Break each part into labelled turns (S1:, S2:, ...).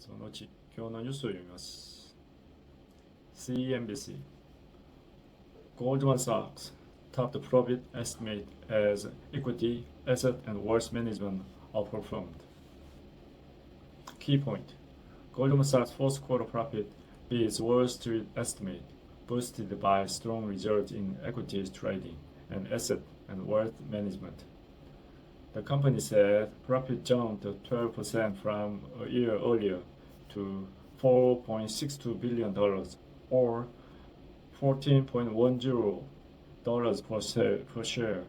S1: その後、今日のニュースを読みます。CNBC Goldman Sachs topped profit estimate as equity, asset, and wealth management outperformed. Key point: Goldman Sachs' fourth quarter profit beats Wall Street estimate, boosted by strong results in equities trading and asset and wealth management. The company said profit jumped 12% from a year earlier to $4.62 billion, or $14.10 per share,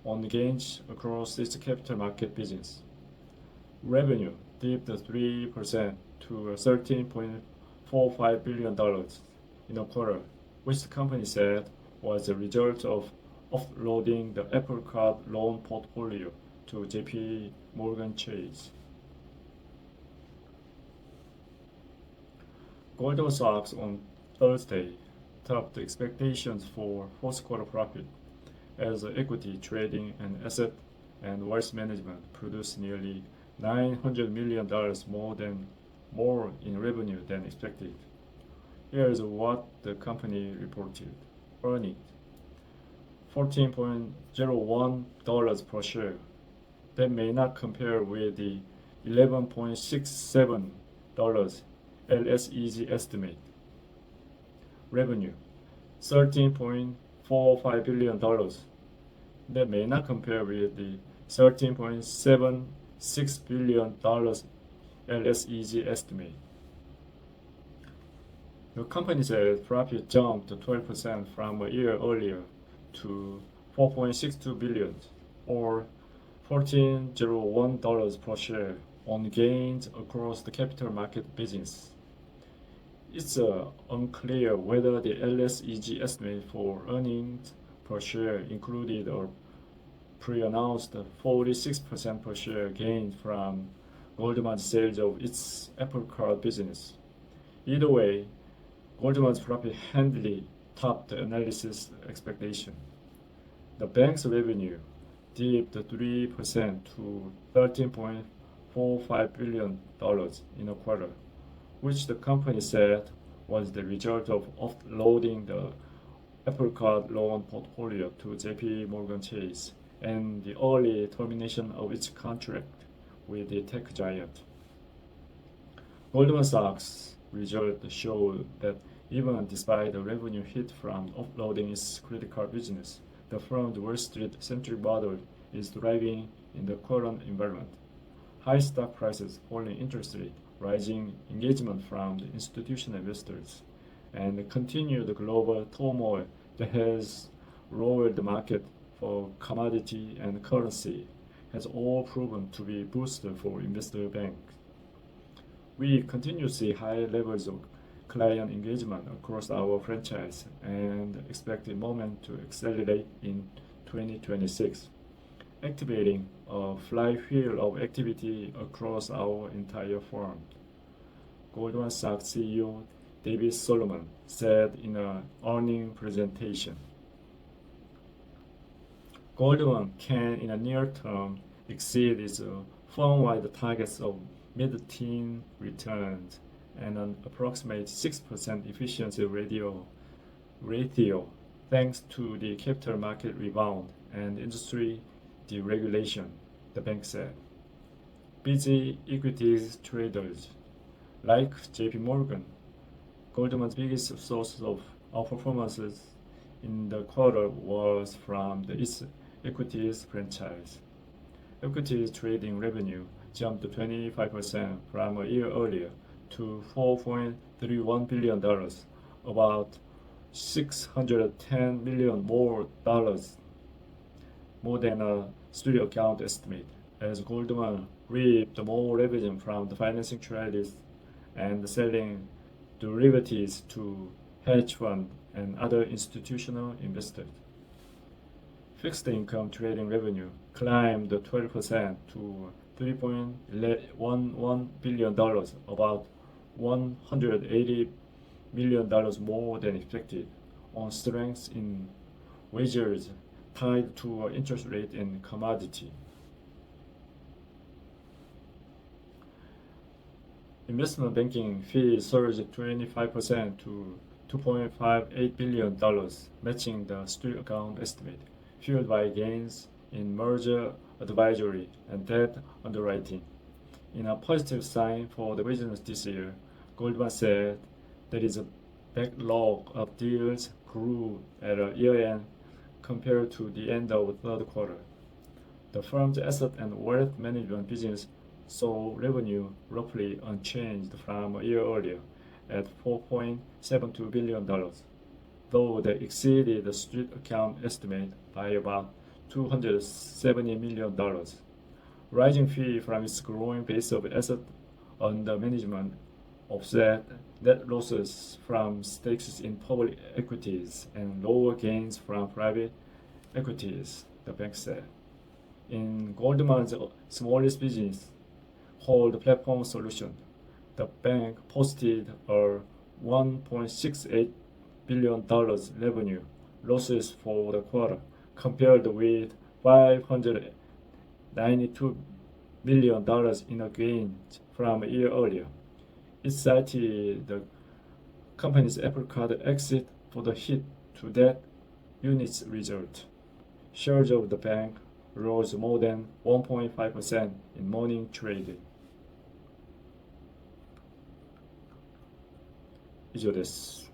S1: on gains across its capital market business. Revenue dipped 3% to $13.45 billion in a quarter, which the company said was a result of offloading the Apple Card loan portfolio to JP Morgan Chase. Goldman Sachs on Thursday topped expectations for fourth quarter profit as equity trading and asset and wealth management produced nearly $900 million more in revenue than expected. Here is what the company reported. Earnings $14.01 per share. That may not compare with the $11.67 LSEG estimate. Revenue $13.45 billion. That may not compare with the $13.76 billion LSEG estimate. The company said profit jumped 12% from a year earlier to $4.62 billion, or $14.01 per share, on gains across the capital market business. It's unclear whether the LSEG estimate for earnings per share included a pre-announced 46% per share gain from Goldman's sales of its Apple Card business. Either way, Goldman's profit handily topped the analysis expectation. The bank's revenue dipped 3% to $13.45 billion in a quarter, which the company said was the result of offloading the Apple Card loan portfolio to JP Morgan Chase and the early termination of its contract with the tech giant. Goldman Sachs' results showed that even despite the revenue hit from offloading its credit card business, the firm's Wall Street-centric model is thriving in the current environment. High stock prices, falling interest rate, rising engagement from the institutional investors, and continued global turmoil that has lowered the market for commodity and currency has all proven to be booster for investor banks. We continue to see high levels of client engagement across our franchise and expect the moment to accelerate in 2026, activating a flywheel of activity across our entire firm, Goldman Sachs CEO David Solomon said in an earnings presentation. Goldman can, in the near term, exceed its firm-wide targets of mid-teen returns and an approximate 6% efficiency ratio thanks to the capital market rebound and industry deregulation, the bank said. Busy equities traders like JP Morgan, Goldman's biggest source of outperformances in the quarter was from its equities franchise. Equities trading revenue jumped 25% from a year earlier to $4.31 billion, about $610 million more than a street account estimate, as Goldman reaped more revenue from the financing trades and selling derivatives to hedge funds and other institutional investors. Fixed income trading revenue climbed 12% to $3.11 billion, about $180 million more than expected, on strength in wagers tied to interest rate and commodity. Investment banking fees surged 25% to $2.58 billion, matching the street account estimate, fueled by gains in merger advisory and debt underwriting. In a positive sign for the business this year, Goldman said there is a backlog of deals grew at a year-end compared to the end of the third quarter. The firm's asset and wealth management business saw revenue roughly unchanged from a year earlier at $4.72 billion, though they exceeded the street account estimate by about $270 million. Rising fee from its growing base of assets under management offset net losses from stakes in public equities and lower gains from private equities, the bank said. In Goldman's smallest business, called Platform Solution, the bank posted a $1.68 billion revenue losses for the quarter, compared with $592 million in a gain from a year earlier. It cited the company's Apple Card exit for the hit to that unit's result. Shares of the bank rose more than 1.5% in morning trading. 以上です。